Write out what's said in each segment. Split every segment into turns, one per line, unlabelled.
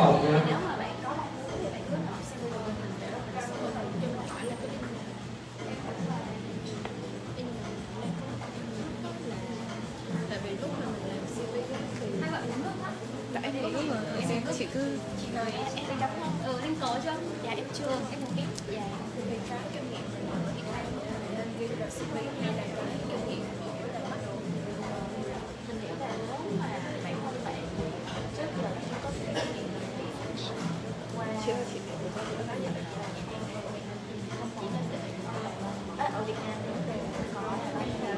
phòng nha.
Nếu mà bạn có mong muốn thì bạn cứ nộp CV của mình để mình sẽ hỏi là cái tại vì lúc mà mình làm CV thì hai bạn muốn nước á. Tại em nghĩ mà em chỉ cứ chị nói em đi đóng không? Em có chưa? Dạ em chưa, em muốn biết. Dạ thì cái kinh nghiệm của mình hiện nay nên ghi vào CV hay là cái kinh nghiệm của là bắt đầu. Mình nghĩ là nếu mà bản thân bạn rất là chưa có kinh nghiệm qua chưa chị có nói gì về không chỉ nên để ở Việt Nam thì có là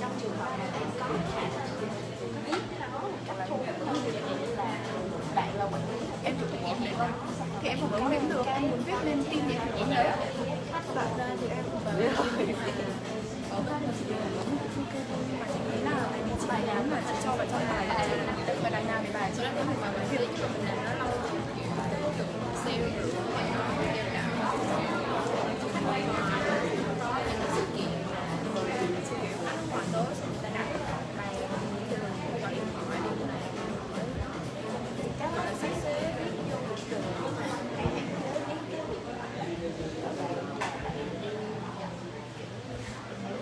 trong trường hợp mà em có khả năng viết nó một cách thu hút hơn thì như là bạn là quản lý em chủ nhiệm thì em không có điểm được em muốn viết lên tin gì thì đấy thật ra thì em ở bên ở bên mà chị nghĩ là bài án mà chị cho vào trong bài và đằng nào thì bài chị đã đến mà bài viết của mình nó lâu kiểu sale được sự kiện hoàn đối xong người ta đặt bài gọi điện thoại đi này các gọi là sách xế viết vô được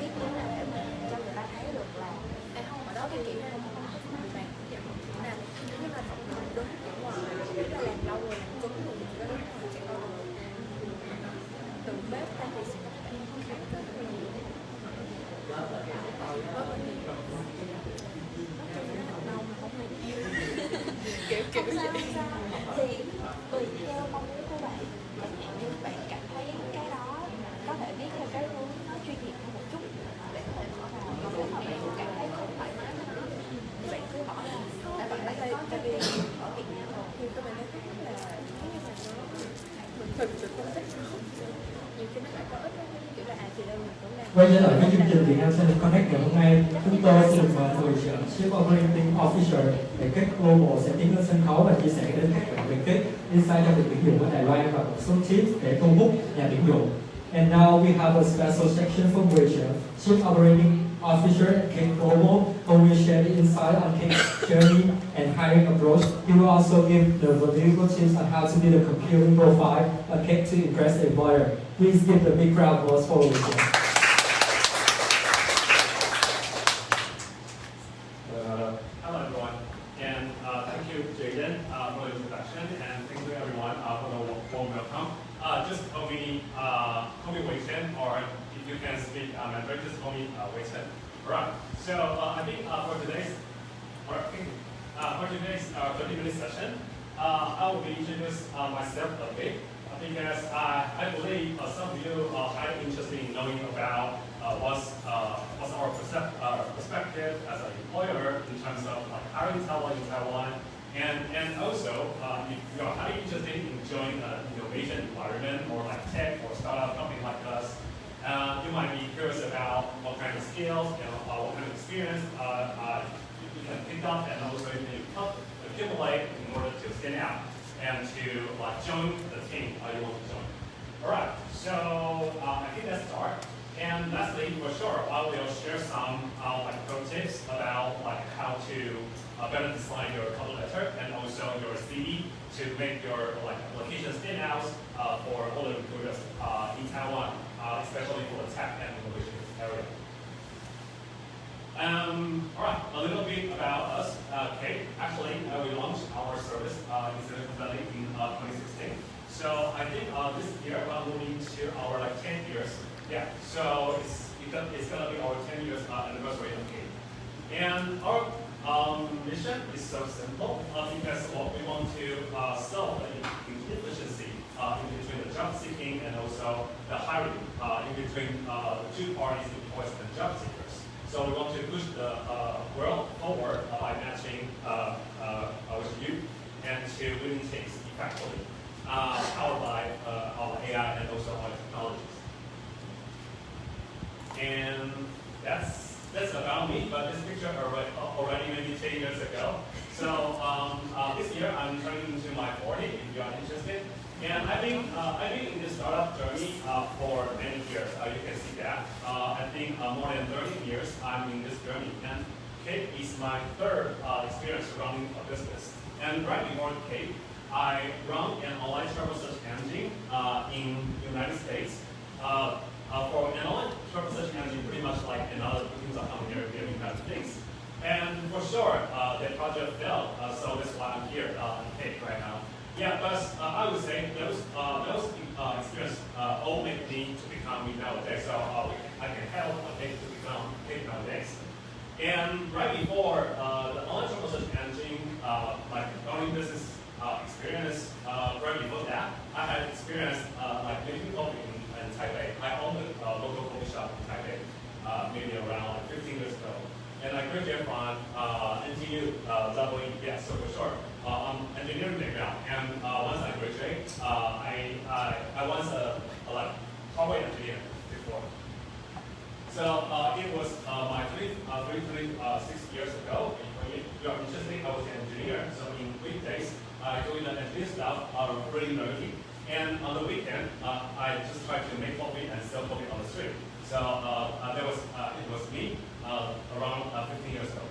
viết như là cho người ta thấy được là không ở đó cái kiểu này không có người bạn nè nhưng mà đúng kiểu ngoài biết là làm lâu rồi làm cứng rồi mình có đúng mình sẽ có từ bếp tay thì sẽ có các bạn không khác rất là nhiều kiểu kiểu vậy thì tùy theo mong muốn của bạn chẳng hạn như bạn cảm thấy cái đó có thể viết theo cái hướng nó chuyên nghiệp hơn một chút để có thể mở vào còn nếu mà bạn cảm thấy không thoải mái thì bạn cứ hỏi là tại bạn thấy tại vì ở Việt Nam rồi thì các bạn thấy là nếu như mà nó mình thực sự không thích nhiều khi nó lại có ích kiểu là thì đâu mình cũng làm.
Quay trở lại với chương trình Việt Nam Selling Connect ngày hôm nay, chúng tôi xin được mời người trưởng Chief Operating Officer để kết Global sẽ tiến lên sân khấu và chia sẻ đến các bạn về kết insight trong việc tuyển dụng ở Đài Loan và một số tips để thu hút nhà tuyển dụng. And now we have a special section from Rachel, Chief Operating Officer at Cake Global, who will share the insight on Cake's journey and hiring approach. He will also give the valuable tips on how to build a compelling profile on Cake to impress the employer. Please give the big round of applause for Rachel.
Hello everyone, and thank you Jaden for the introduction, and thank you everyone for the warm welcome. Just call me Wei Chen, or if you can speak Mandarin, just call me Wei Chen. Alright, so I think for today's 30-minute session, I will be introduce myself a bit, because I believe some of you are highly interested in knowing about what's our perspective as an employer in terms of hiring talent in Taiwan, and also if you are highly interested in joining an innovation environment or like tech or startup company like us, you might be curious about what kind of skills and what kind of experience you can pick up, and also you can accumulate in order to stand out and to join the team you want to join. Alright, so I think let's start. And lastly, for sure, I will share some pro tips about how to better design your cover letter and also your CV to make your application stand out for all the recruiters in Taiwan, especially for the tech and innovation area. Alright, a little bit about us. Cake. Actually, we launched our service in Silicon Valley in 2016. So I think this year we're moving to our 10 years. Yeah, so it's gonna be our 10 years anniversary of Cake. And our mission is so simple because we want to solve the inefficiency in between the job seeking and also the hiring in between the two parties, employees and job seekers. So we want to push the world forward by matching our youth and to winning teams effectively, powered by our AI and also our technologies. And that's about me, but this picture already maybe 10 years ago. So this year I'm turning into my 40, if you are interested. And I've been in this startup journey for many years. You can see that. I think more than 30 years I'm in this journey. And Cake is my third experience running a business. And right before Cake, I run an online travel search engine in United States. For an online travel search engine, pretty much like another Booking.com here in the United States. And for sure, the project failed, so that's why I'm here in Cake right now. Yeah, but I would say those experiences all make me to become me nowadays. So I can help Cake to become Cake nowadays. And right before the online travel search engine, like owning business experience, right before that, I had experience like making coffee in Taipei. I owned a local coffee shop in Taipei, maybe around like 15 years ago. And I graduated from NTU level E, yes, so for sure. I'm engineering background, and once I graduate, I was a like hardware engineer before. So it was my 6 years ago. If you are interested, I was an engineer. So in weekdays, I doing the engineering stuff, really nerdy. And on the weekend, I just tried to make coffee and sell coffee on the street. So it was me around 15 years ago.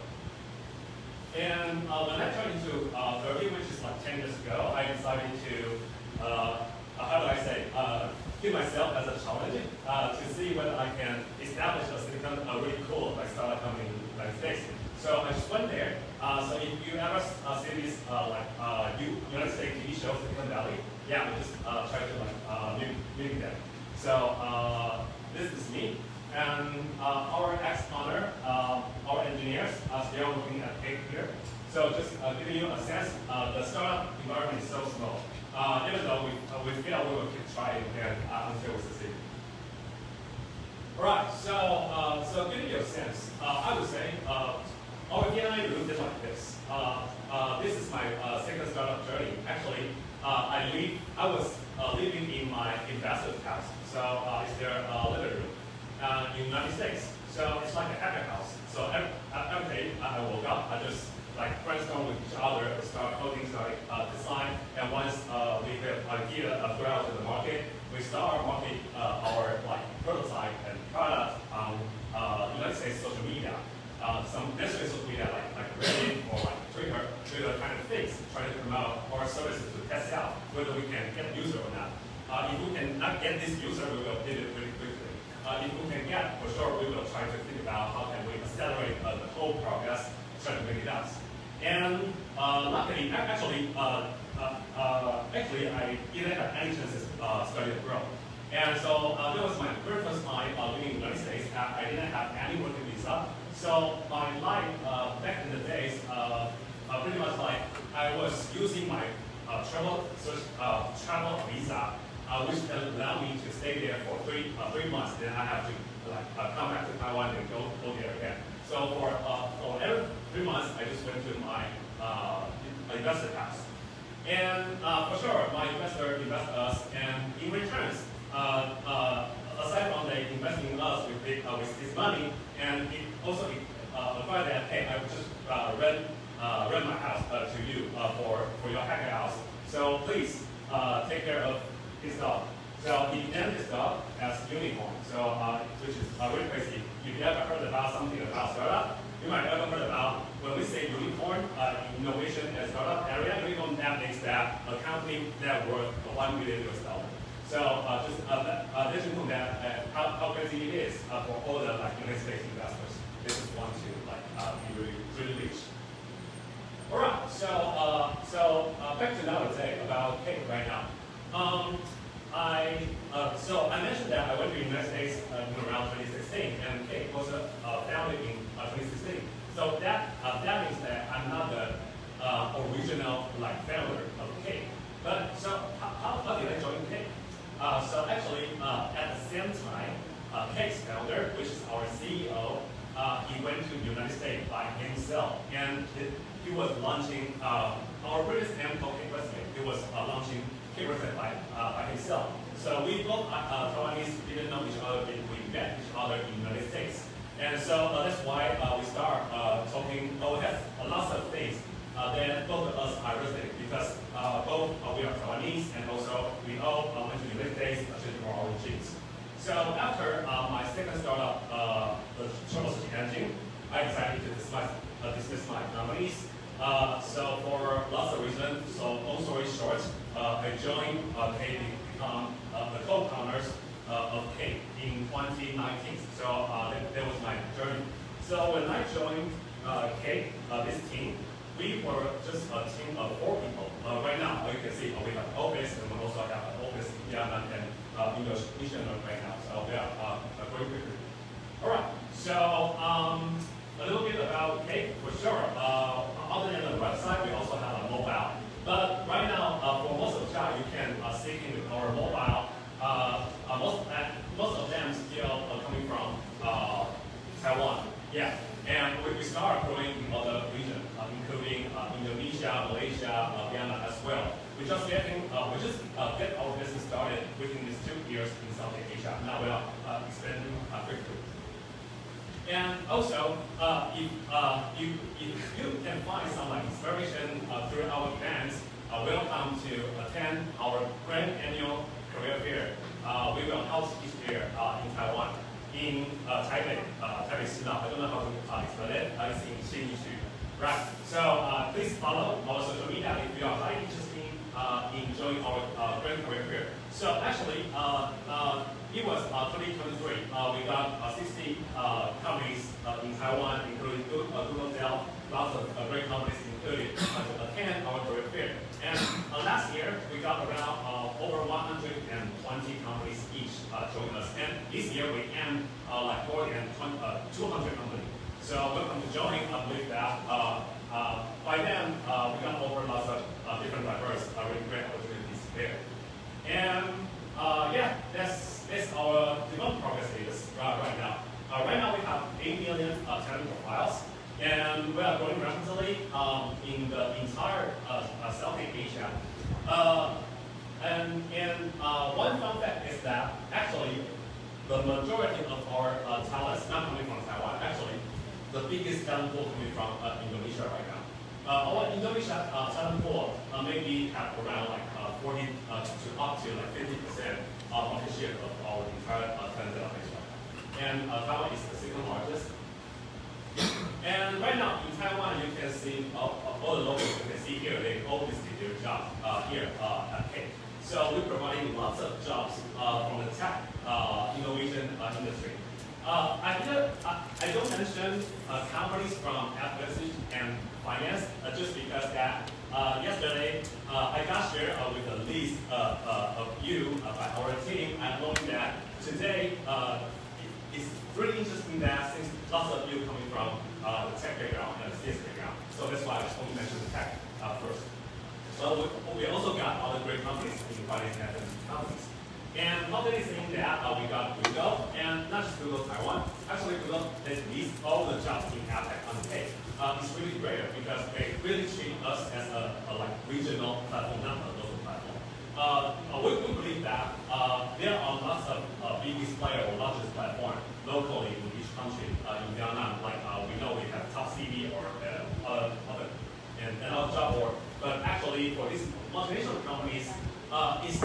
And when I turned into 30, which is like 10 years ago, I decided to, how do I say, give myself as a challenge to see whether I can establish a Silicon really cool like startup company in the United States. So I just went there. So if you ever see these United States TV shows, Silicon Valley, yeah, we just try to like mimic them. So this is me. And our ex-owner, our engineers are still looking at Cake here. So just giving you a sense, the startup environment is so small. Even though we feel we will keep trying and until we succeed. All right, so giving you a sense, I would say our DNA looked like this. This is my second startup journey. Actually, I was living in my investor's house. So it's their living room in the United States. So it's like a hacker house. So every day I woke up, I just like brainstorm with each other, start coding, start design, and once we have idea go out to the market, we start marketing our like prototype and product on United States social media. Some necessary social media like Reddit or like Twitter kind of things, trying to promote our services to test out whether we can get a user or not. If we cannot get this user, we will pivot really quickly. If we can get, for sure, we will try to think about how can we accelerate the whole progress, try to make it us. And luckily, actually, I didn't have any chances studying abroad. And so that was my very first time living in the United States. I didn't have any working visa. So my life back in the days, pretty much like I was using my travel visa, which allowed me to stay there for three months. Then I have to like come back to Taiwan and go there again. So for every 3 months, I just went to my investor house. And for sure, my investor invested us, and in returns, aside from they investing in us with this money, and it also required that, hey, I would just rent my house to you for your hacker house. So please take care of his dog. So he named his dog as Unicorn. So which is really crazy. If you ever heard about something about startup, you might have ever heard about when we say unicorn, innovation and startup area, unicorn that means that a company that worth $1 million. So just addition to that, how crazy it is for all the like United States investors. They just want to like be really rich. All right. So back to nowadays about Cake right now. So I mentioned that I went to the United States in around 2016, and Cake was founded in 2016. So that means that I'm not the original like founder of Cake. But so how did I join Cake? So actually, at the same time, Cake's founder, which is our CEO, he went to the United States by himself, and he was launching our previous name called Cake Recipe. He was launching Cake Recipe by himself. So we both Taiwanese didn't know each other, we met each other in the United States. And so that's why we start talking. We have lots of things that both of us are resonating, because both we are Taiwanese, and also we all went to the United States actually for our genes. So after my second startup, the travel search engine, I decided to dismiss my nominees So for lots of reasons, so long story short, I joined K to become the co-founders of K in 2019. So that was my journey. So when I joined K, this team, we were just a team of 4 people. Right now, you can see we have an office, and we also have an office in Vietnam and Indonesia right now. So we are a great group. All right. So a little bit about K for sure. Other than the website, we also have a mobile. But right now, for most of the job, you can seek in our mobile. Most of them still coming from Taiwan. Yeah. And we start growing in other regions, including Indonesia, Malaysia, Vietnam as well. We just get our business started within these 2 years in Southeast Asia. Now we are expanding quickly. And also, if you can find some inspiration through our events, welcome to attend our grand annual career fair. We will host each year in Taiwan. In Taipei, Taipei Sinao. I don't know how to explain it. It's in Xinyi. Right. So please follow our social media if you are highly interested in joining our grand career fair. So actually, it was 2023. We got 60 companies in Taiwan, including Google, lots of great companies included to attend our career fair. And last year, we got around over 120 companies each join us. And this year, we aim like more than 200 companies. So welcome to join. I believe that by then, we got over lots of different diverse really great opportunities there. And yeah, that's our development progress status right now. Right now, we have 8 million talent profiles. And we are growing rapidly in the entire Southeast Asia. And one fun fact is that actually the majority of our talents not coming from Taiwan. Actually, the biggest talent pool coming from Indonesia right now. Our Indonesia talent pool maybe have around like 40 to up to like 50% market share of our entire talent database right now. And Taiwan is the second largest. And right now in Taiwan, you can see all the logos you can see here. They all listed their jobs here at K. So we're providing lots of jobs from the tech innovation industry. I don't mention companies from FMCG and finance just because that yesterday I got shared with a list of you by our team. I learned that today it's really interesting that since lots of you coming from the tech background and the CS background, so that's why I just want to mention the tech first. So we also got other great companies in finance and companies. And not only saying that we got Google, and not just Google Taiwan, actually Google has least all the jobs in AdTech on the page. It's really great because they really treat us as a like regional platform, not a local platform. We believe that there are lots of biggest player or largest platform locally in each country. In Vietnam, like we know we have Top CV or other and other job board. But actually, for these multinational companies, it's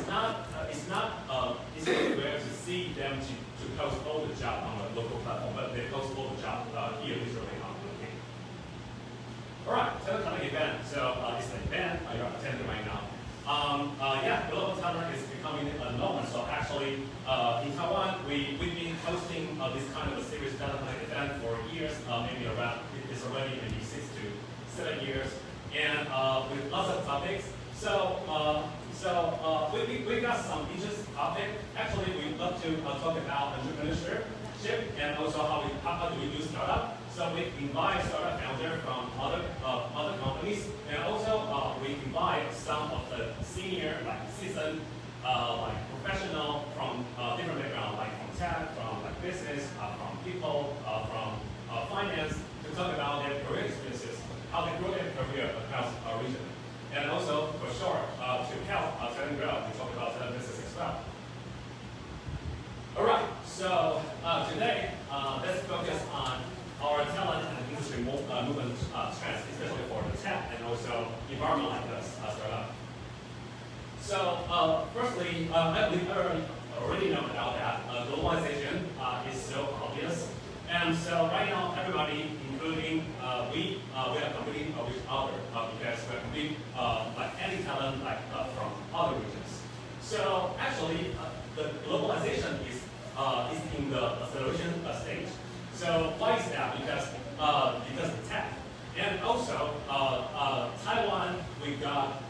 really rare to see them to post all the job on a local platform, but they post all the job here literally on the page. All right, so coming event. So it's an event you're attending right now. Yeah, global talent is becoming a norm. So actually, in Taiwan, we've been hosting this kind of a serious talent event for years, maybe around, it's already maybe 6 to 7 years, and with lots of topics. So we got some interesting topics. Actually, we'd love to talk about entrepreneurship and also how do we do startup. So we invite startup founders from other companies, and also we invite some of the senior, like seasoned, like professional from different backgrounds, like from tech, from like business, from people, from finance, to talk about their career experiences, how they grow their career across our region. And also, for sure, to help talent grow, we talk about talent business as well. All right, so today, let's focus on our talent and industry movement trends, especially for the tech and also environment like us startup. So, firstly, I believe everyone already know about that. Globalization is so obvious. And so right now, everybody, including we are competing with other because we compete like any talent like from other regions. So actually, the globalization is in the acceleration stage. So why is that? Because of tech, and also Taiwan, we got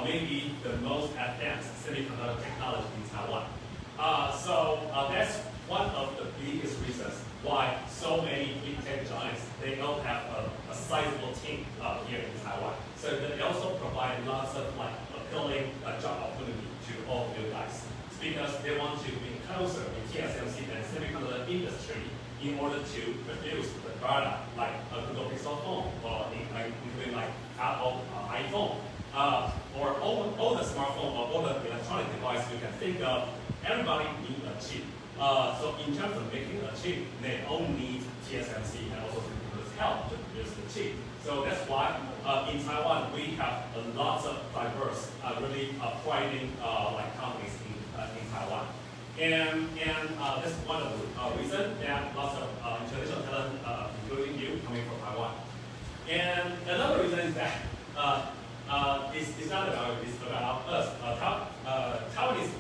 maybe the most advanced semiconductor technology in Taiwan. So that's one of the biggest reasons why so many big tech giants, they all have a sizable team here in Taiwan. So they also provide lots of like appealing job opportunity to all of you guys. It's because they want to be closer in TSMC and semiconductor industry in order to produce the product like a Google Pixel phone or including like Apple iPhone. Or all the smartphone or all the electronic device you can think of, everybody needs a chip. So in terms of making a chip, they all need TSMC and also semiconductor's help to produce the chip. So that's why in Taiwan we have lots of diverse, really thriving like companies in Taiwan. And that's one of the reasons that lots of international talent, including you, coming from Taiwan. And another reason is that it's not about it, it's about us. Taiwanese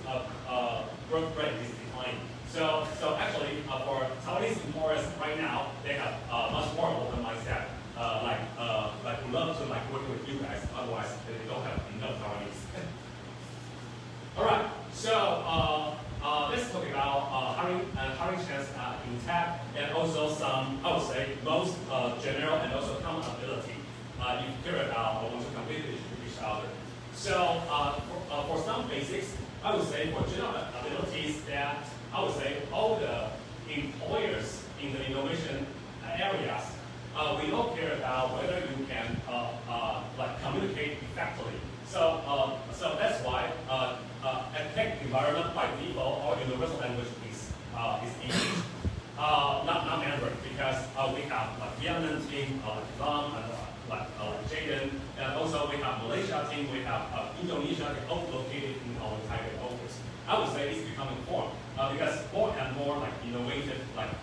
growth rate is declining. So actually, for Taiwanese employers right now, they have much more open mindset. Like we love to like work with you guys. Otherwise, they don't have enough Taiwanese. All right. So let's talk about hiring chance in tech, and also some, I would say, most general and also common ability you care about or want to compete with each other. So for some basics, I would say for general abilities that I would say all the employers in the innovation areas, we all care about whether you can like communicate effectively. So that's why a tech environment by default or universal language is English, not Mandarin, because we have like Vietnam team, like Vietnam, and like Jaden, and also we have Malaysia team, we have Indonesia, they're all located in our Taipei office. I would say it's becoming more because more and more like innovative like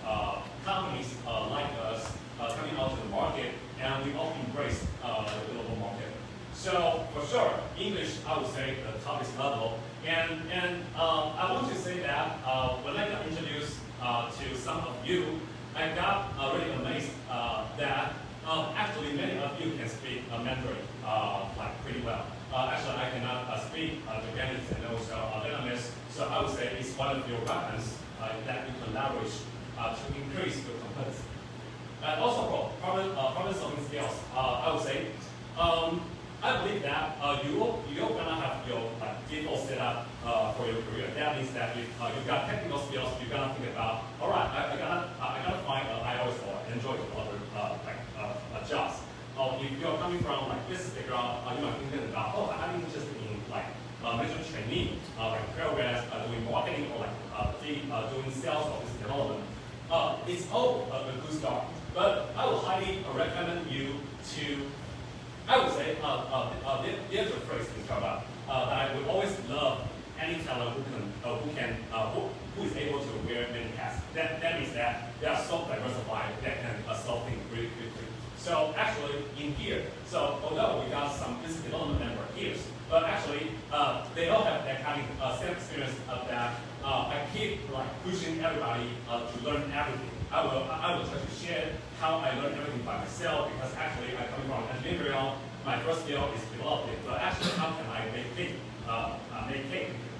companies like us coming out to the market, and we all embrace the global market. So for sure, English I would say the topic level, and I want to say that when I got introduced to some of you, I got really amazed that actually many of you can speak Mandarin like pretty well. Actually, I cannot speak Japanese and also Vietnamese, so I would say it's one of your weapons that you can leverage to increase your competency. And also for problem-solving skills, I would say I believe that you're gonna have your like default setup for your career. That means that if you've got technical skills, you're gonna think about, all right, I gotta find iOS or Android or other jobs. Or if you're coming from like business background, you might think about, oh, I'm interested in like management training, like programs, doing marketing or like doing sales or business development. It's all a good start. But I would highly recommend you to, I would say, there's a phrase in Taiwan that I would always love any talent who is able to wear many hats. That means that they are so diversified that can solve things really quickly. So actually in here, so although we got some business development member here, but actually they all have that kind of same experience of that. I keep like pushing everybody to learn everything. I will try to share how I learned everything by myself, because actually I come from engineering background. My first skill is developing, but actually how can I make cake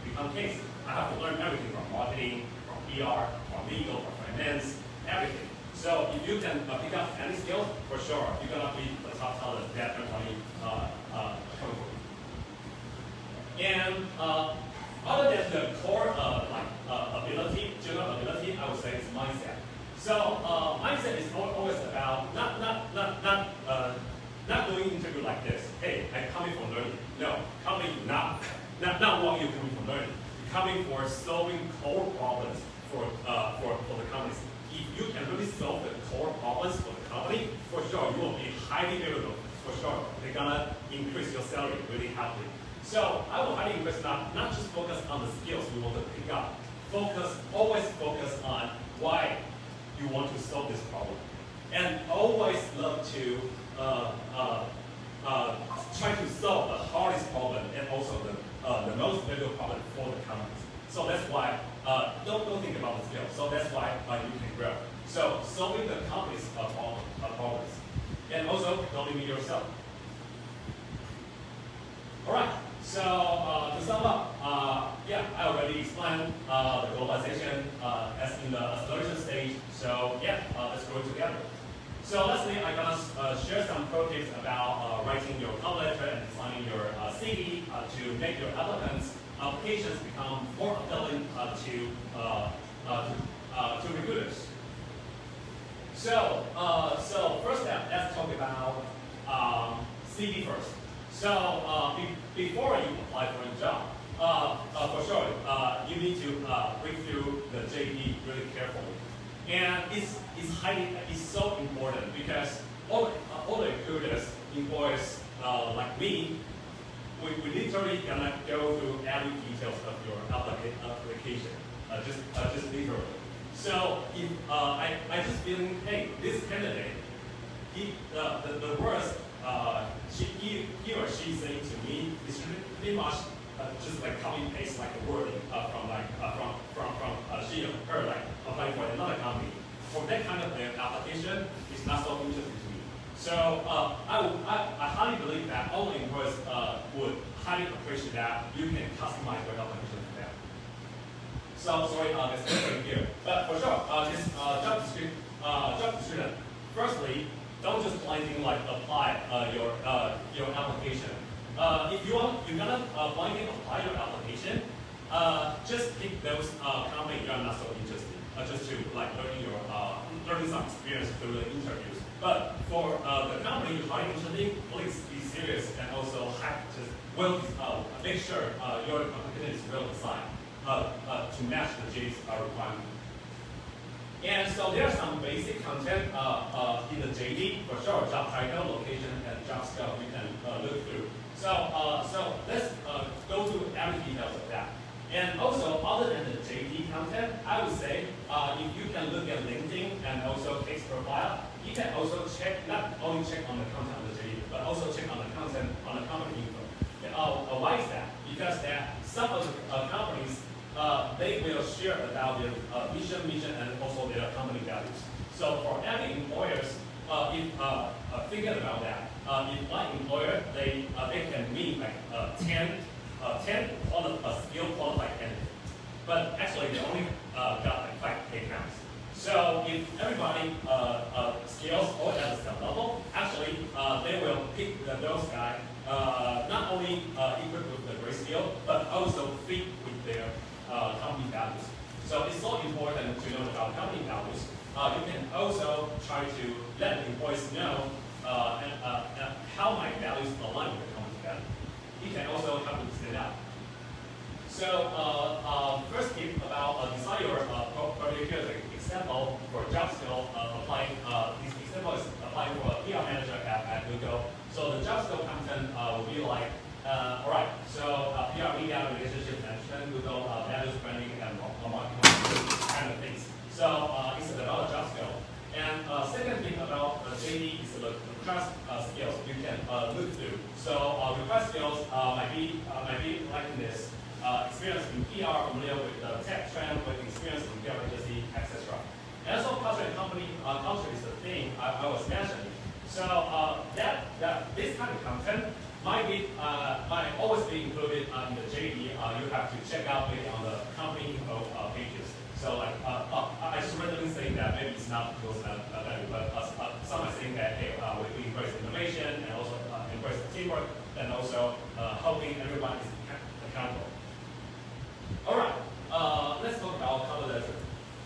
become cakes? I have to learn everything from marketing, from PR, from legal, from finance, everything. So if you can pick up any skills, for sure, you're gonna be the top talent that everybody coming for. And other than the core ability, general ability, I would say it's mindset. So mindset is always about not doing interview like this. Hey, I'm coming for learning. No, coming not what you're coming for learning. You're coming for solving core problems for the companies. If you can really solve the core problems for the company, for sure you will be highly valuable. For sure, they're gonna increase your salary really happily. So I will highly encourage not just focus on the skills you want to pick up. Always focus on why you want to solve this problem. And always love to try to solve the hardest problem and also the most valuable problem for the companies. So that's why don't think about the skill. So that's why you can grow. So solving the company's problems, and also don't limit yourself. All right. So to sum up, yeah, I already explained the globalization as in the acceleration stage. So yeah, let's grow together. So lastly, I'm gonna share some pro tips about writing your cover letter and designing your CV to make your applications become more appealing to recruiters. So first step, let's talk about CV first. So before you apply for a job, for sure, you need to read through the JD really carefully. And it's so important because all the recruiters, employers like me, we literally gonna go through every details of your application, just literally. So if I just feeling, hey, this candidate, the worst he or she saying to me is pretty much just like copy and paste like the wording from she or her like applying for another company. For that kind of application, it's not so interesting to me. So I highly believe that all employers would highly appreciate that you can customize your application to them. So sorry, that's right here. But for sure, this job description. Firstly, don't just blindly like apply your application. If you're gonna blindly apply your application, just pick those companies you are not so interested, just to like learning some experience through the interviews. But for the company you are interested in, please be serious and also make sure your application is well designed to match the JD's requirement. And so there are some basic content in the JD, for sure, job title, location, and job skill we can look through. So let's go through every details of that. And also, other than the JD content, I would say if you can look at LinkedIn and also text profile, you can also check, not only check on the content of the JD, but also check on the content on the company info. Why is that? Because some of the companies, they will share about their mission, and also their company values. So for every employers, if thinking about that, if one employer they can meet like 10 skill qualified candidates, but actually they only got like 5 headcounts. So if everybody skills all at the same level, actually they will pick those guys not only equipped with the great skill, but also fit with their company values. So it's so important to know about company values. You can also try to let the employees know how my values align with the company value. It can also help you stand out. So first tip about design your particular example for job skill applying. This example is applying for a PR manager at Google. So the job skill content will be like, all right, so PR media relationship management, Google values branding and marketing kind of things. So it's about a job skill. And second thing about JD is the request skills you can look through. So request skills might be like this. Experience in PR, familiar with the tech trend, with experience in PR agency, etc. And also culture and company culture is the thing I was mentioning. So this kind of content might always be included in the JD. You have to check out maybe on the company info pages. So like I just randomly saying that maybe it's not those value, but some are saying that hey, we embrace innovation and also embrace teamwork and also helping everybody is accountable. All right, let's talk about cover letter.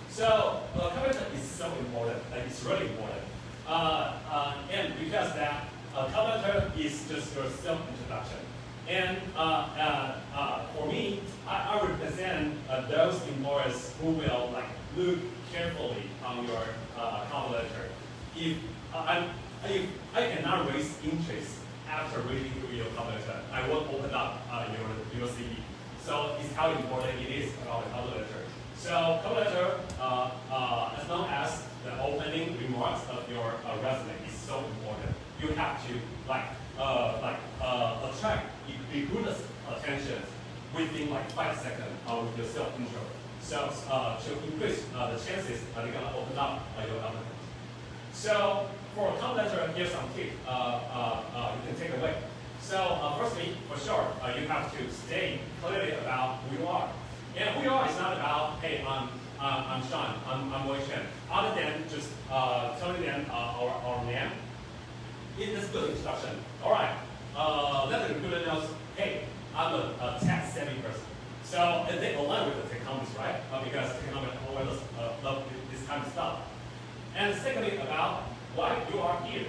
So cover letter is so important, like it's really important, and because that cover letter is just your self-introduction. And for me, I represent those employers who will like look carefully on your cover letter. If I cannot raise interest after reading through your cover letter, I won't open up your CV. So it's how important it is about the cover letter. So cover letter, as long as the opening remarks of your resume is so important. You have to like attract recruiters' attention within like 5 seconds of your self-intro. So to increase the chances that they're gonna open up your applicant. So for a cover letter, here's some tips you can take away. So firstly, for sure, you have to state clearly about who you are. And who you are is not about, hey, I'm Sean, I'm Wei Shen. Other than just telling them our name, it is a good introduction. All right, let the recruiter knows, hey, I'm a tech-savvy person. So they align with the tech companies, right? Because tech companies always love this kind of stuff. And secondly, about why you are here.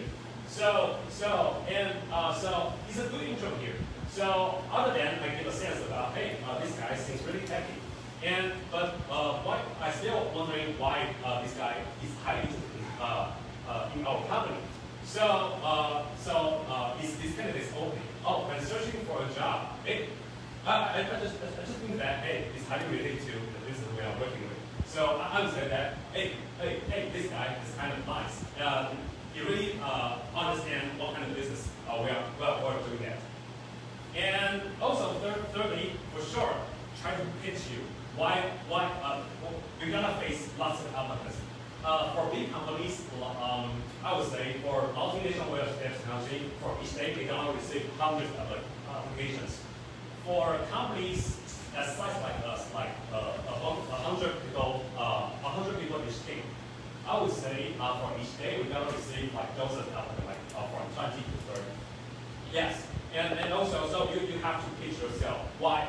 So it's a good intro here. So other than I give a sense about, hey, this guy seems really techy. But why I still wondering why this guy is highly interested in our company. So is this candidate open? Oh, when searching for a job, I just think that hey, it's highly related to the business we are working with. So I would say that hey, this guy is kind of nice. He really understands what kind of business we are doing that. And also thirdly, for sure, try to pitch you why you're gonna face lots of applicants. For big companies, I would say for multinational web technology, for each day they're gonna receive hundreds of applications. For companies that size like us, like 100 people each team, I would say for each day we're gonna receive like dozens of applicants, like from 20 to 30. Yes, and also so you have to pitch yourself why,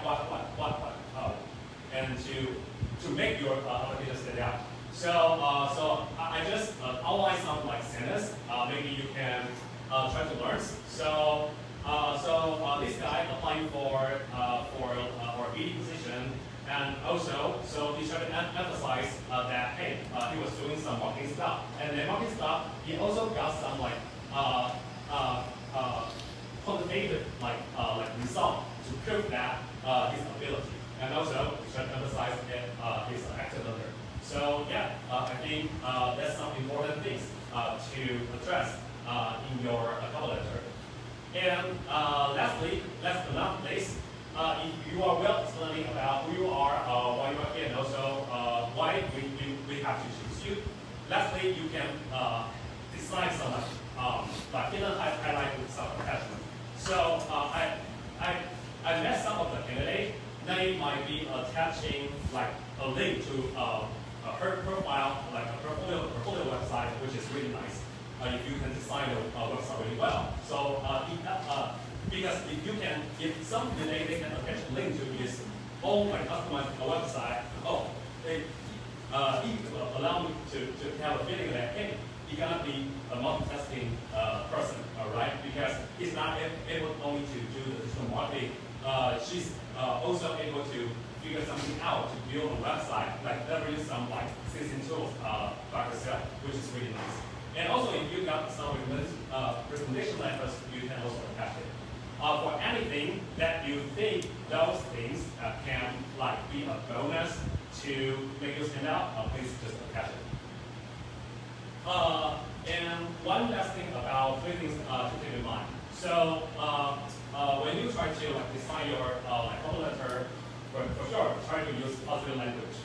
and to make your application stand out. So I just outline some like sentence. Maybe you can try to learn. So this guy applying for our BD position, and also so he tried to emphasize that hey, he was doing some marketing stuff, and then marketing stuff he also got some like quantitative like result to prove that his ability, and also he tried to emphasize that he's an active learner. So yeah, I think that's some important things to address in your cover letter. And lastly, last but not least, if you are well explaining about who you are, why you are here, and also why we have to choose you. Lastly, you can design some like hidden highlight with some attachment. So I met some of the candidates. They might be attaching like a link to her profile, like a portfolio website, which is really nice. If you can design a website really well. So because if you can, if some candidate they can attach a link to his own like customized website, it will allow me to have a feeling that hey, he's gonna be a multitasking person, right? Because he's not able only to do the digital marketing. She's also able to figure something out to build a website, like leveraging some like existing tools by herself, which is really nice. And also, if you got some recommendation letters, you can also attach it. For anything that you think those things can like be a bonus to make you stand out, please just attach it. And one last thing about three things to keep in mind. So when you try to like design your like cover letter, for sure, try to use positive language.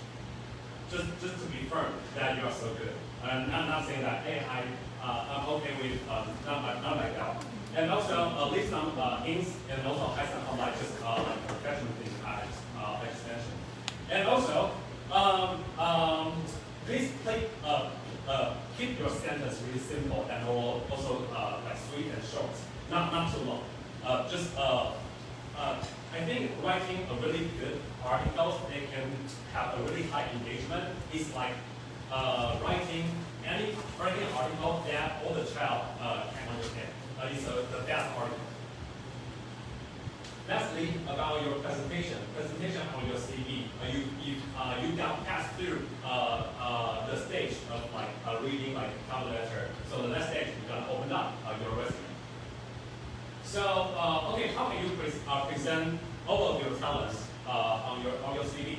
Just to be firm that you are so good. And I'm not saying that, hey, I'm okay with not like that. And also leave some inks and also hide some like just like professional things I just mentioned. And also please keep your sentence really simple and also like sweet and short, not too long. I think writing a really good article, they can have a really high engagement. It's like writing an article that all the child can understand. It's the best article. Lastly, about your presentation on your CV, you got passed through the stage of like reading like cover letter. So the next stage you're gonna open up your resume. So okay, how can you present all of your talents on your CV?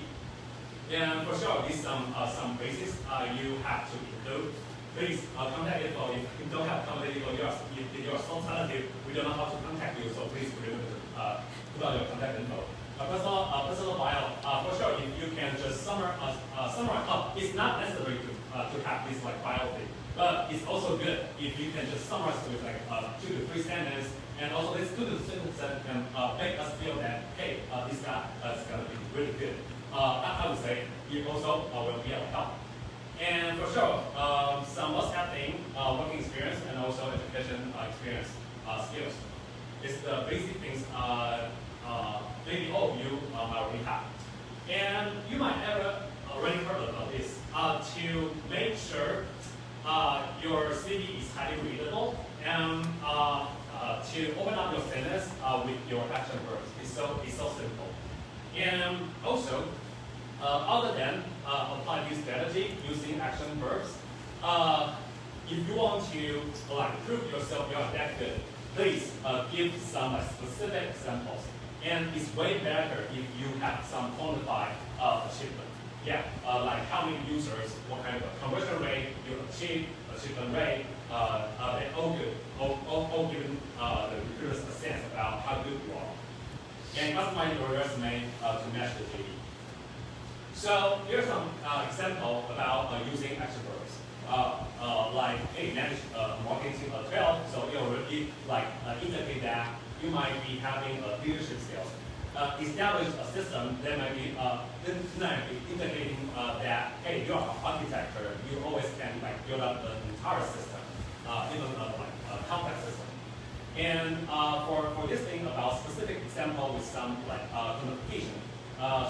And for sure, these some basics you have to include. please contact info. If you don't have contact info, if you are so talented, we don't know how to contact you, so please remember to put out your contact info. Personal bio, for sure, if you can just summarize, it's not necessary to have this like bio thing, but it's also good if you can just summarize with like 2 to 3 sentences, and also this 2 to 3 sentences can make us feel that, hey, this guy is gonna be really good. I would say you also will be able to help. And for sure, some must-have thing, working experience and also education experience skills. It's the basic things maybe all of you might already have. And you might have already heard about this. To make sure your CV is highly readable and to open up your sentence with your action verbs. It's so simple. And also, other than apply this strategy using action verbs, if you want to prove yourself you are that good, please give some specific examples. And it's way better if you have some quantified achievement. Yeah, like how many users, what kind of conversion rate you achieve, achievement rate, they all good, all given the recruiters a sense about how good you are. And customize your resume to match the JD. So here's some example about using action verbs. Like, hey, manage marketing team of 12, so you already indicate that you might be having leadership skills. Establish a system that might be indicating that, hey, you're an architect, you always can build up the entire system, even a complex system. And for this thing about specific example with some quantification.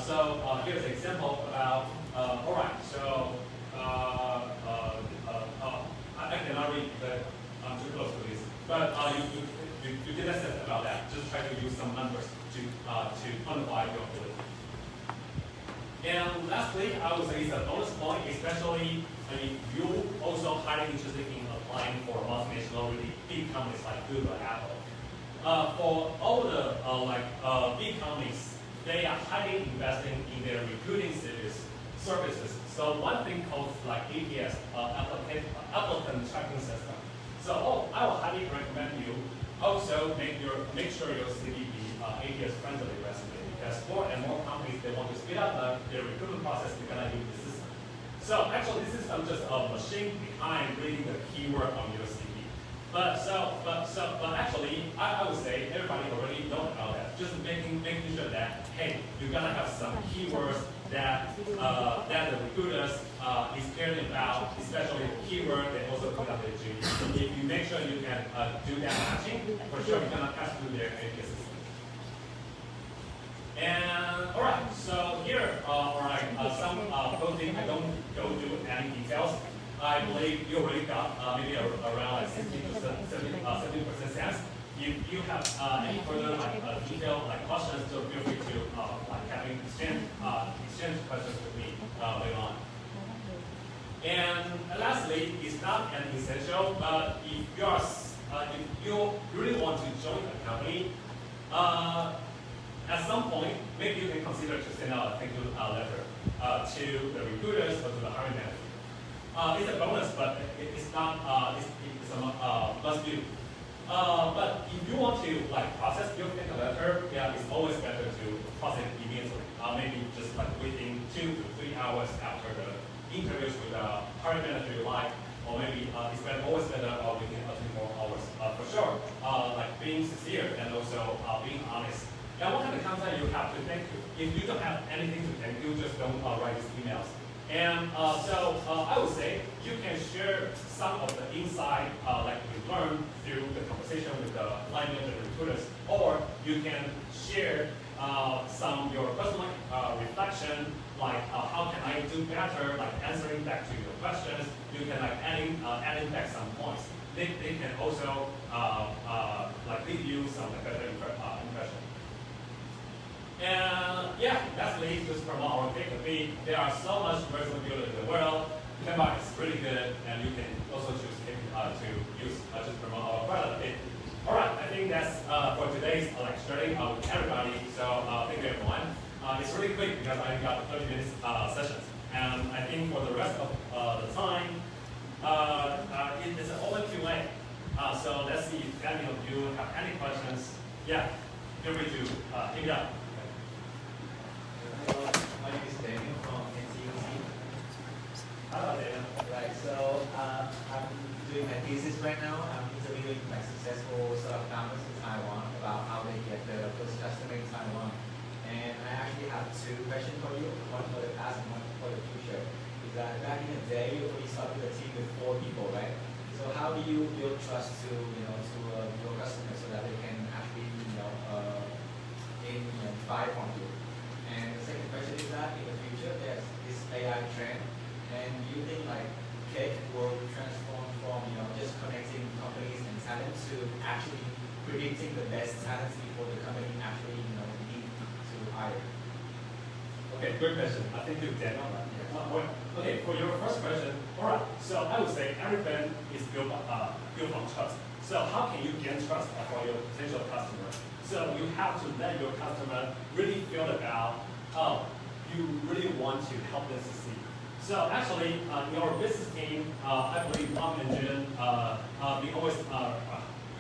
So here's an example about, all right, so I cannot read, but I'm too close to this. But you did a sense about that. Just try to use some numbers to quantify your ability. And lastly, I would say it's a bonus point, especially you also highly interested in applying for multinational, really big companies like Google and Apple. For all the big companies, they are highly investing in their recruiting services. So one thing called ATS, applicant tracking system. So I will highly recommend you also make sure your CV be ATS friendly resume, because more and more companies, they want to speed up their recruitment process, they're gonna use the system. So actually this is just a machine behind reading the keyword on your CV. But actually I would say everybody already knows about that. Just making sure that, hey, you're gonna have some keywords that the recruiters is caring about, especially the keyword they also put up the JD. If you make sure you can do that matching, for sure you're gonna pass through their ATS system. And all right, so here are some closing. I don't go through any details. I believe you already got maybe around 60 to 70% sense. If you have any further detailed questions, so feel free to exchange questions with me later on. And lastly, it's not an essential, but if you really want to join a company, at some point, maybe you can consider to send out a thank you letter to the recruiters or to the hiring manager. It's a bonus, but it's not. It's a must do. But if you want to process your thank you letter, yeah, it's always better to process it immediately. Maybe just within 2 to 3 hours after the interviews with the hiring manager you like, or maybe it's always better within 24 hours. For sure, being sincere and also being honest. And what kind of content you have to thank you? If you don't have anything to thank you, just don't write these emails. And so I would say you can share some of the insight you learned through the conversation with the line manager and recruiters, or you can share some your personal reflection, how can I do better, answering back to your questions. You can adding back some points. They can also leave you some better impression. And yeah, lastly, just promote our capability. There are so much resume builder in the world. Canva is really good, and you can also choose to use just promote our product a bit. All right, I think that's for today's sharing with everybody. So thank you everyone. It's really quick because I got 30 minutes sessions, and I think for the rest of the time, It's an open Q&A. So let's see if any of you have any questions. Yeah, feel free to pick it up.
Hello, my name is Daniel from NTUC.
Hello, Daniel.
Right, so I'm doing my thesis right now. I'm interviewing like successful startup founders in Taiwan about how they get their first customer in Taiwan. And I actually have two questions for you, one for the past and one for the future. Is that back in the day, you only started a team with 4 people, right? So how do you build trust to your customers so that they can actually buy from you? And the second question is that in the future there's this AI trend, and do you think like Cake will transform from just connecting companies and talent to actually predicting the best talents before the company actually need to hire?
Okay, good question. I think you Daniel. Okay, for your first question, all right. So I would say everything is built from trust. So how can you gain trust for your potential customer? So you have to let your customer really feel about, you really want to help them succeed. So actually, in our business team, I believe one engine, we always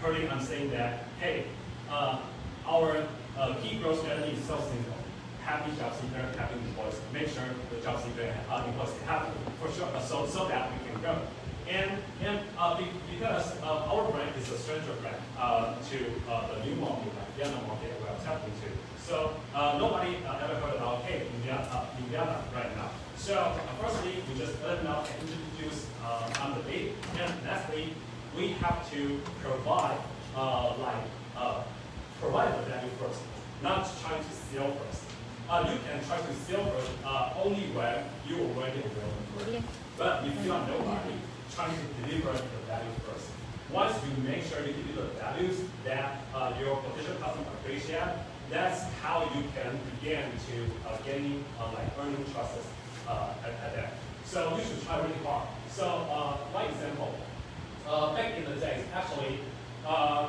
heard I'm saying that, hey, our key growth strategy is so simple. Happy job seeker, happy employees. Make sure the job seeker employees are happy for sure, so that we can grow. And because our brand is a stranger brand to the new market, like Vienna market we are tapping into. So nobody ever heard about Vienna right now. So firstly, we just let them know and introduce on the lead. And lastly, we have to provide provide the value first, not trying to sell first. You can try to sell first only when you are already available. But if you are nobody, trying to deliver the value first. Once you make sure you deliver the values that your potential customer appreciate, that's how you can begin to gaining earning trust at that. So you should try really hard. So one example, back in the days, actually,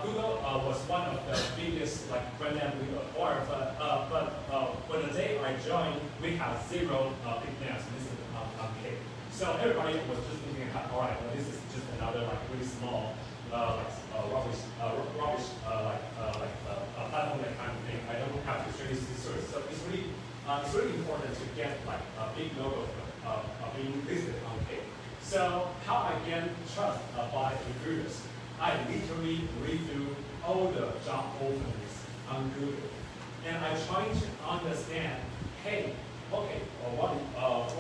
Google was one of the biggest brand name we acquired, but when the day I joined, we had 0 big names listed on Cake. So everybody was just thinking, all right, well, this is just another really small rubbish platform, that kind of thing. I don't have to show you this service. So it's really important to get a big logo being listed on Cake. So how I gain trust by recruiters? I literally read through all the job openings on Google, and I try to understand, hey, okay, what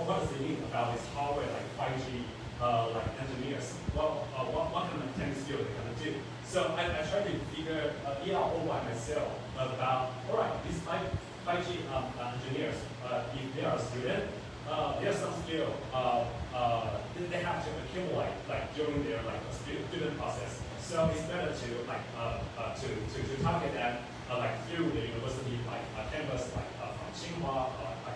does it mean about this hardware 5G engineers? What kind of technical skill they can do? So I try to figure it out all by myself about, all right, these 5G engineers, if they are a student, there's some skill they have to accumulate during their student process. So it's better to target them through the university campus from Tsinghua,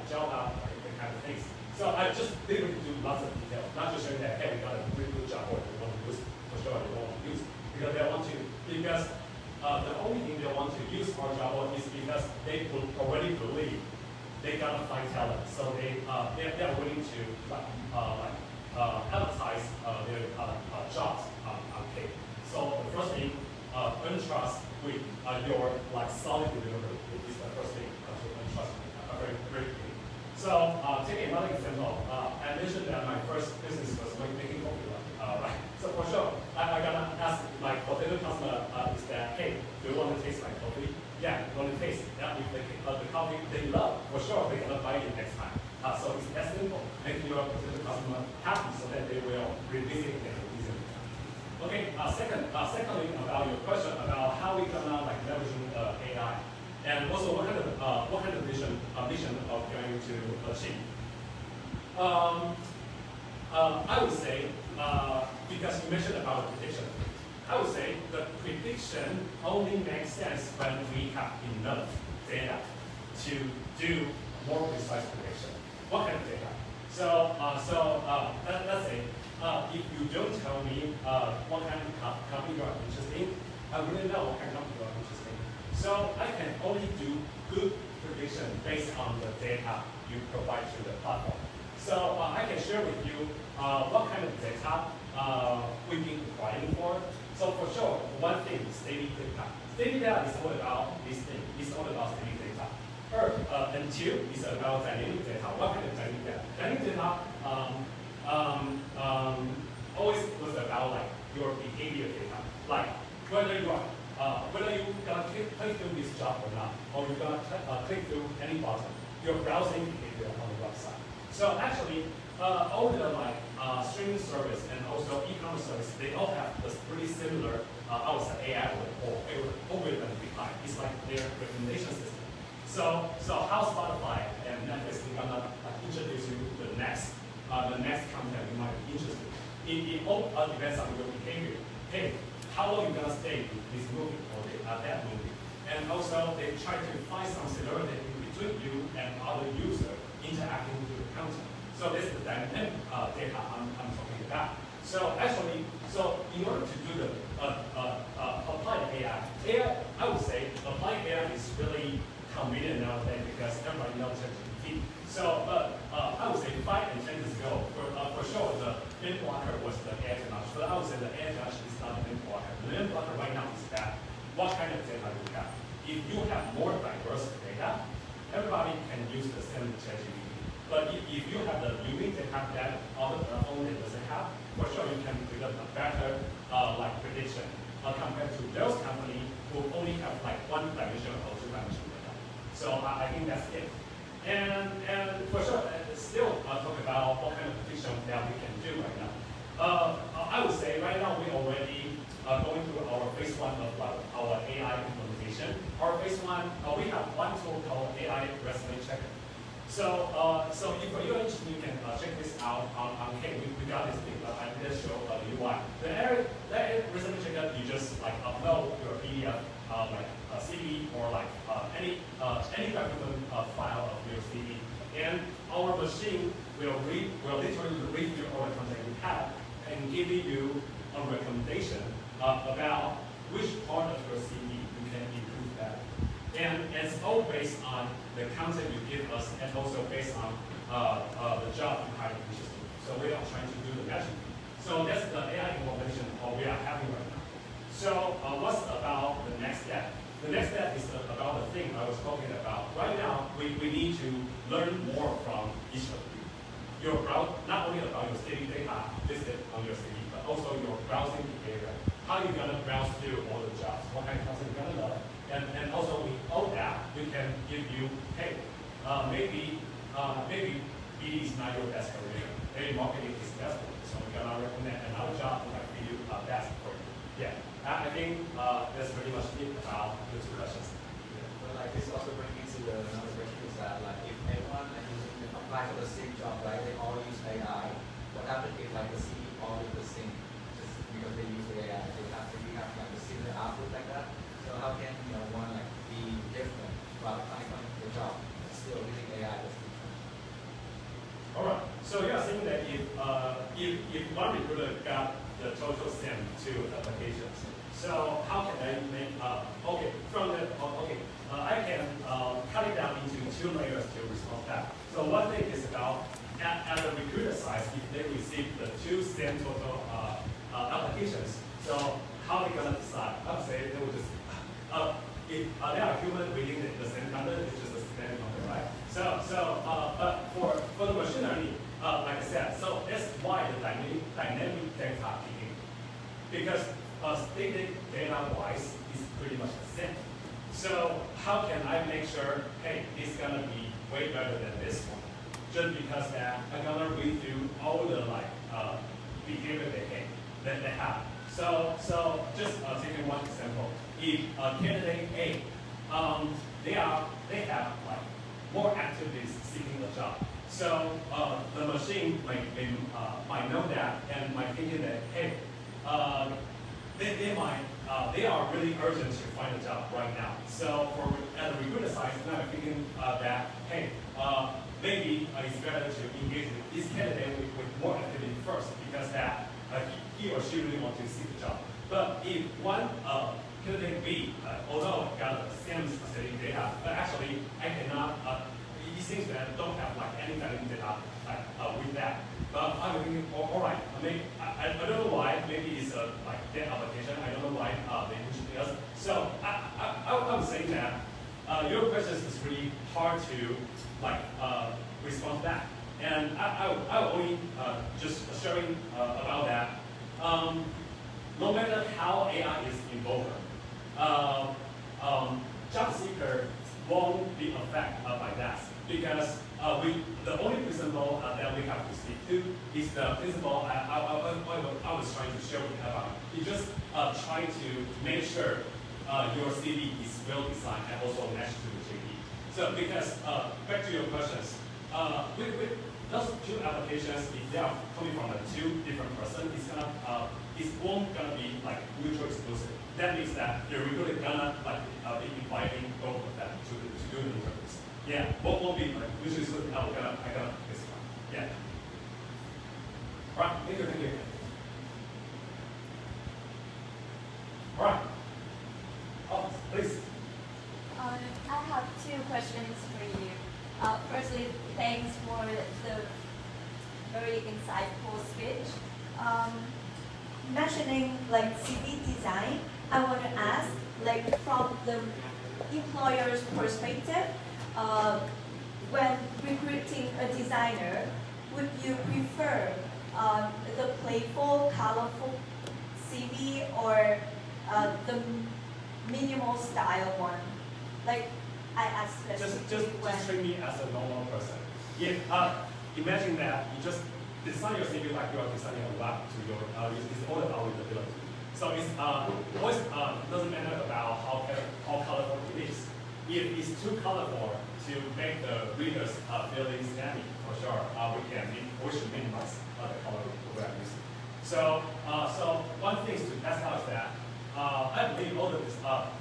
Jiaoda, that kind of things. So I just literally do lots of details, not just showing that hey, we got a really good job or we want to use for sure they don't want to use because the only thing they want to use our job is because they will already believe they got to find talent. So they're willing to advertise their jobs on Cake. So the first thing, earn trust with your solid delivery is the first thing to earn trust very quickly. So taking another example, I mentioned that my first business was making coffee, right? So for sure, I gotta ask my potential customer is that, hey, do you want to taste my coffee? Yeah, you want to taste. Yeah, if the coffee they love, for sure they cannot buy it next time. So it's that simple, making your potential customer happy so that they will revisit it easily. Okay, secondly about your question about how we can leveraging AI, and also what kind of mission of going to achieve. I would say because you mentioned about prediction, I would say the prediction only makes sense when we have enough data to do more precise prediction. What kind of data? So let's say if you don't tell me what kind of company you are interested in, I wouldn't know what kind of company you are interested in. So I can only do good prediction based on the data you provide to the platform. So I can share with you what kind of data we've been inquiring for. So for sure, one thing is daily data. Daily data is all about this thing. It's all about daily data. And two is about dynamic data. What kind of dynamic data? Dynamic data always was about like your behavior data, like whether you gonna click through this job or not, or you're gonna click through any button, your browsing behavior on the website. So actually, all the like streaming service and also e-commerce service, they all have this pretty similar, I would say AI or algorithm behind. It's like their recommendation system. So how Spotify and Netflix are gonna introduce you to the next content you might be interested in. It all depends on your behavior. Hey, how long you gonna stay with this movie or that movie? And also they try to find some similarity between you and other users interacting with the content. So this is the dynamic data I'm talking about. So actually, in order to do the applied AI, I would say applied AI is really convenient nowadays because everybody knows ChatGPT. So, but I would say 5 and 10 years ago, for sure, the main blocker was the AI technology. But I would say the AI technology is not the main blocker. The main blocker right now is that what kind of data you have. If you have more diverse data, everybody can use the same ChatGPT. But if you have the unique data that other platform doesn't have, for sure you can predict a better like prediction compared to those companies who only have like 1-dimensional or 2-dimensional data. So I think that's it. And for sure, still talk about what kind of prediction that we can do right now. I would say right now we already going through our phase 1 of our AI implementation. Our phase 1, we have one tool called AI resume checker. So if you're interested, you can check this out on Hey, we got this thing, I did show the UI. The resume checker, you just like upload your PDF, like a CV or like any document file of your CV, and our machine will literally read through all the content you have and give you a recommendation about which part of your CV you can improve that. And it's all based on the content you give us and also based on the job you hire interested in. So we are trying to do the matching. So that's the AI implementation we are having right now. So what's about the next step? The next step is about the thing I was talking about. Right now, we need to learn more from each of you. Your not only about your daily data listed on your CV, but also your browsing behavior. How you're gonna browse through all the jobs, what kind of content you're gonna love. And also with all that, we can give you, hey, maybe BD is not your best career. Maybe marketing is best for you. So we're gonna recommend another job that might be best for you. Yeah, I think that's pretty much it about the 2 questions.
Yeah. But like this also brings me to another question is that like if everyone like using apply for the same job, right? They all use AI. What happens if like the CV all is the same, just because they use the AI? They have like a similar output like that. So how can one like be different while applying for the job still using AI?
All right. So you are saying that if one recruiter got the total same 2 applications, so how can I make okay from the I can cut it down into 2 layers to respond back. So one thing is about at the recruiter side, if they receive the 2 same total applications, so how they gonna decide? I would say they will just if they are human reading the same content, it's just a standard content, right? But for the machine learning, like I said, so that's why the dynamic data kicking, because static data-wise is pretty much the same. So how can I make sure, hey, it's gonna be way better than this one, just because that I'm gonna read through all the like behavior they have. So just taking one example, if candidate A, they have like more activities seeking a job. So the machine might know that and might thinking that hey, they are really urgent to find a job right now. So at the recruiter side, it's not thinking that hey, maybe it's better to engage with this candidate with more activity first because that he or she really wants to seek a job. But if one candidate B, although I got the same specific data, but actually I cannot. It seems that I don't have like any kind of data with that. But I'm thinking, all right, I I don't know why. Maybe it's a like dead application. I don't know why they introduced us. So I would say that your questions is really hard to like respond back. And I will only just sharing about that. No matter how AI is involved, job seeker won't be affected by that because the only principle that we have to stick to is the principle I was trying to show you about. You just try to make sure your CV is well designed and also match to the JD. So because back to your questions, with those two applications, if they are coming from two different persons, it's won't gonna be like mutual exclusive. That means that the recruiter gonna like be inviting both of them to do the interviews. Yeah, both won't be like mutually exclusive. I gotta this one. Yeah. All right, thank you. All right. Oh, please.
I have two questions for you. Firstly, thanks for the very insightful speech. Mentioning like CV design, I want to ask, like from the employer's perspective, when recruiting a designer, would you prefer the playful, colorful CV or the minimal style one? Like I asked
Just treat me as a normal person. If imagine that you just design your CV like you are designing a web to your it's all about readability. So it's always doesn't matter about how colorful it is. If it's too colorful to make the readers feeling snappy, for sure, we should minimize the color we are using. So one thing to test out is that I believe all the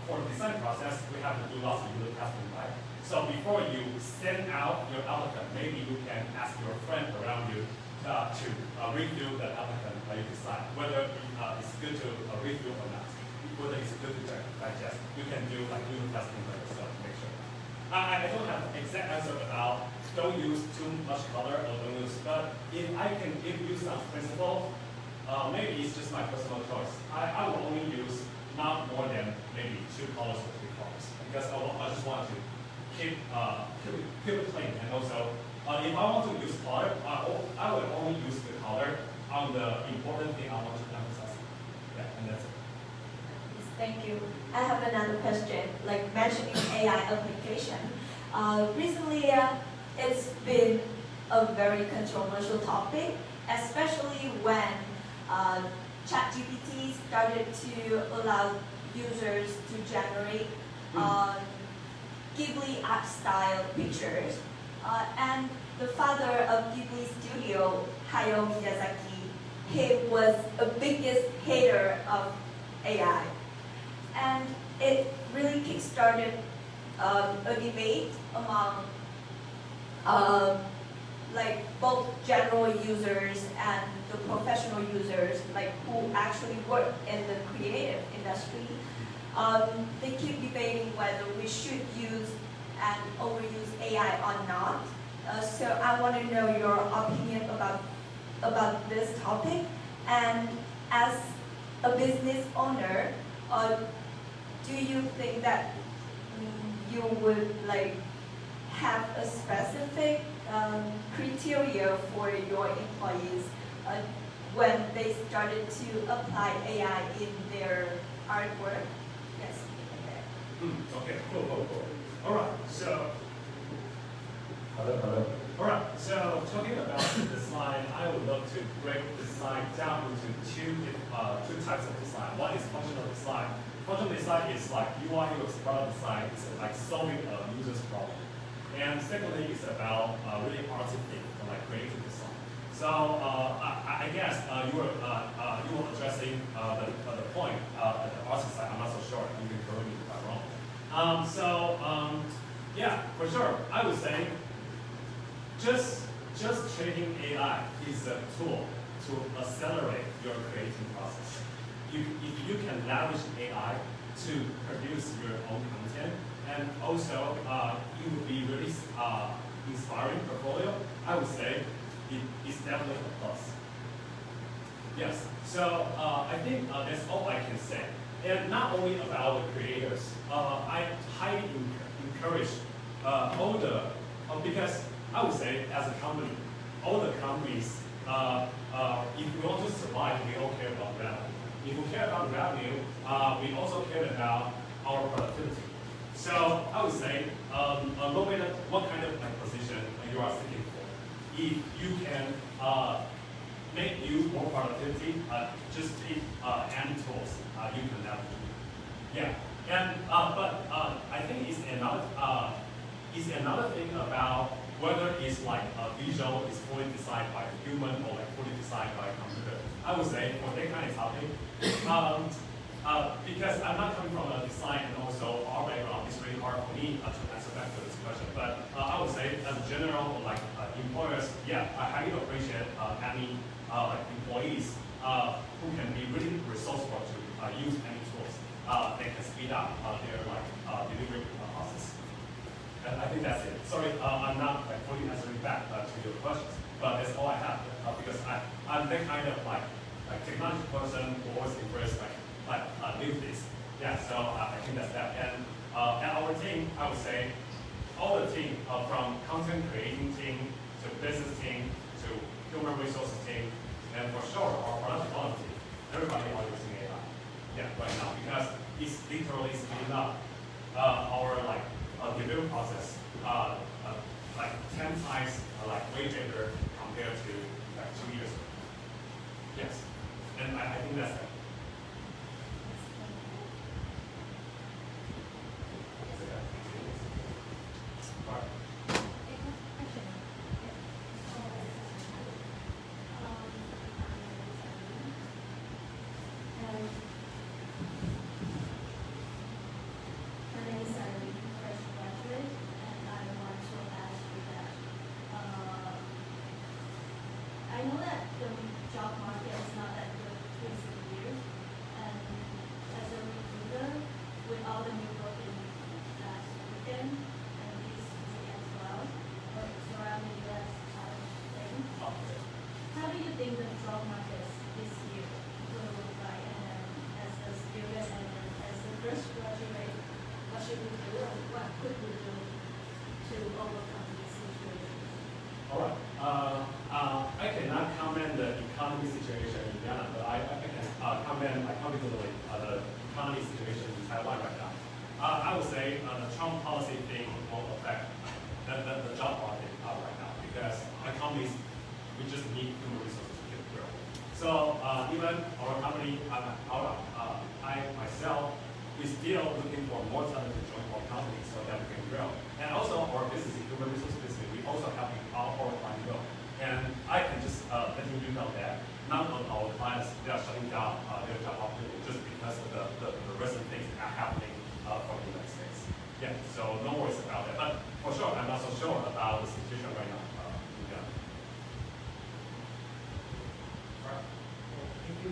for the design process we have to do lots of user testing, right? So before you send out your applicant, maybe you can ask your friend around you to review the applicant that you decide whether it's good to review or not, whether it's good to digest. You can do like user testing by yourself to make sure. I don't have an exact answer about don't use too much color or don't use, but if I can give you some principle, maybe it's just my personal choice. I will only use not more than maybe 2 colors or 3 colors because I just want to keep it clean. And also, if I want to use color, I will only use the color on the important thing I want to emphasize. Yeah, and that's it.
Thank you. I have another question, like mentioning AI application. Recently, it's been a very controversial topic, especially when ChatGPT started to allow users to generate Ghibli art style pictures. And the father of Ghibli studio, Hayao Miyazaki, he was a biggest hater of AI. And it really kickstarted a debate among like both general users and the professional users, like who actually work in the creative industry. They keep debating whether we should use and overuse AI or not. So I want to know your opinion about this topic. And as a business owner, do you think that you would like have a specific criteria for your employees when they started to apply AI in their artwork? Yes.
Okay, cool. All right, so. Hello. All right, so talking about design, I would love to break design down into two types of design. One is functional design. Functional design is like UI UX product design. It's like solving a user's problem. And secondly, it's about really artistic, like creative design. So I guess you were addressing the point at the artist side. I'm not so sure. You can correct me if I'm wrong. Yeah, for sure. I would say just treating AI is a tool to accelerate your creative process. If you can leverage AI to produce your own content, and also it would be really inspiring portfolio, I would say it's definitely a plus. Yes. So I think that's all I can say. And not only about the creators, I highly encourage all the, because I would say as a company, all the companies, if we want to survive, we all care about revenue. If we care about revenue, we also care about our productivity. So I would say, no matter what kind of position you are seeking for, if you can make use more productivity, just pick any tools you can leverage. Yeah, and but I think it's another thing about whether it's like visual is fully designed by a human or like fully designed by a computer. I would say for that kind of topic, because I'm not coming from a design and also our background, it's really hard for me to answer back to this question. But I would say as a general, like employers, yeah, I highly appreciate any like employees who can be really resourceful to use any tools that can speed up their like delivery process. And I think that's it. Sorry, I'm not like fully answering back to your questions, but that's all I have because I'm that kind of like technology person who always embrace like new things. Yeah, so I think that's that. And our team, I would say, all the team from content creating team to business team to human resources team, and for sure our product development team, everybody are using AI. Yeah, right now because it's literally speeding up our like delivery process like 10 times like way bigger compared to like 2 years ago. Yes, and I think that's it. I cannot comment the economy situation in Ghana, but I can comment confidently the economy situation in Taiwan right now. I would say the Trump policy thing won't affect the job market right now because economies, we just need human resources to grow. So even our company, I myself, is still looking for more talent to join our company so that we can grow. And also our business, human resources business, we also helping our clients grow. And I can just let you know that none of our clients, they are shutting down their job opportunity just because of the recent things that are happening from the United States. Yeah, so no worries about that. But for sure, I'm not so sure about the situation right now in Ghana. Right. Thank you.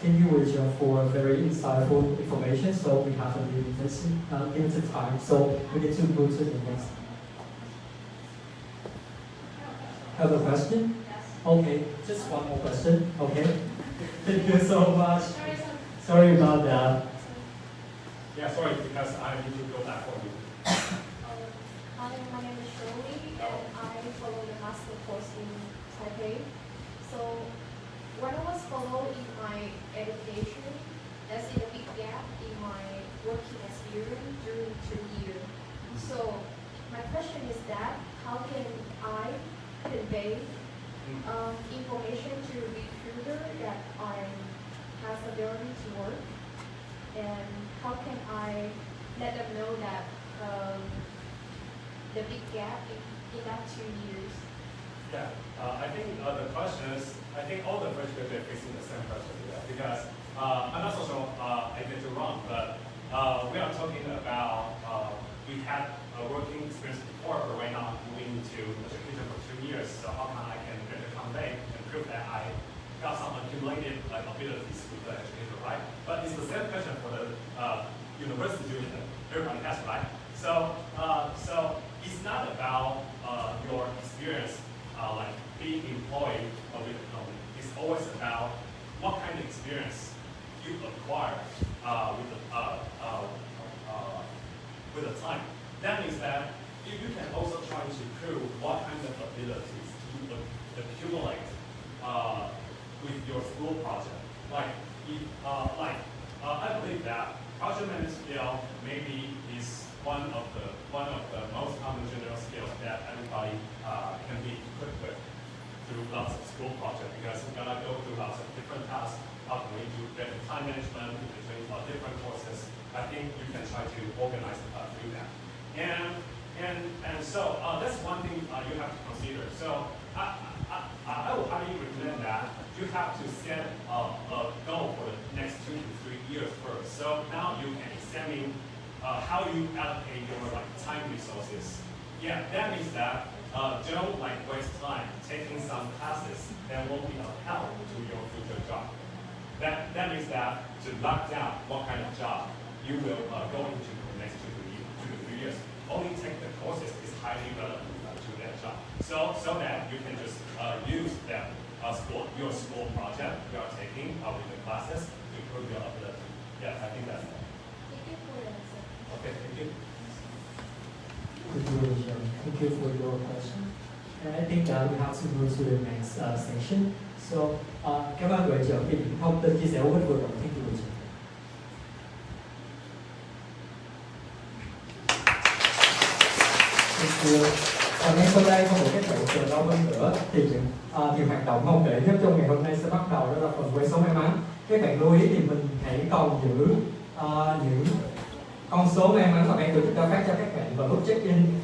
Thank you, Richard, for very insightful information. So we have a limited time, so we need to move to the next. Have a question?
Yes.
Okay, just one more question. Okay. Thank you so much. Sorry about that.
Yeah, sorry, because I need to go back for you.
Hi, my name is Shirley, and I follow the master course in Taipei. So when I was following my education, there's a big gap in my working experience during 2 years. So my question is that how can I convey information to recruiter that I have ability to work, and how can I let them know that the big gap in that 2 years?
Yeah, I think the question is, I think all the fresh graduates are facing the same question because I'm not so sure I get it wrong, but we are talking about we had a working experience before, but right now I'm moving to education for 2 years. So how can I can better convey and prove that I got some accumulated abilities with the education, right? But it's the same question for the university student that everybody has, right? So it's not about your experience like being employed with the company. always about what kind of experience you acquire with the time. That means that you can also try to prove what kind of abilities you accumulate with your school project. I believe that project management skill maybe is one of the most common general skills that everybody can be equipped with through lots of school projects, because we're gonna go through lots of different tasks. How can we do better time management between different courses? I think you can try to organize through that. And so that's one thing you have to consider. So I would highly recommend that you have to set a goal for the next 2 to 3 years first. So now you can examine how you allocate your time resources. Yeah, that means that don't waste time taking some classes that won't be of help to your future job. That means that to lock down what kind of job you will go into for the next 2 to 3 years. Only take the courses is highly relevant to that job. So that you can just use that your school project you are taking with the classes to improve your ability. Yeah, I think that's it.
Thank you for your answer.
Okay, thank you.
Thank you for your question. And I think we have to go to the next section. So, cảm ơn đội trưởng vì những thông tin chia sẻ hữu ích vừa rồi. Thank you, đội trưởng. Và ngay sau đây, không một cái sự chờ lâu hơn nữa, thì hoạt động mong đợi nhất trong ngày hôm nay sẽ bắt đầu, đó là phần quay số may mắn. Các bạn lưu ý thì mình hãy còn giữ những con số may mắn mà ban tổ chức đã phát cho các bạn vào lúc check-in.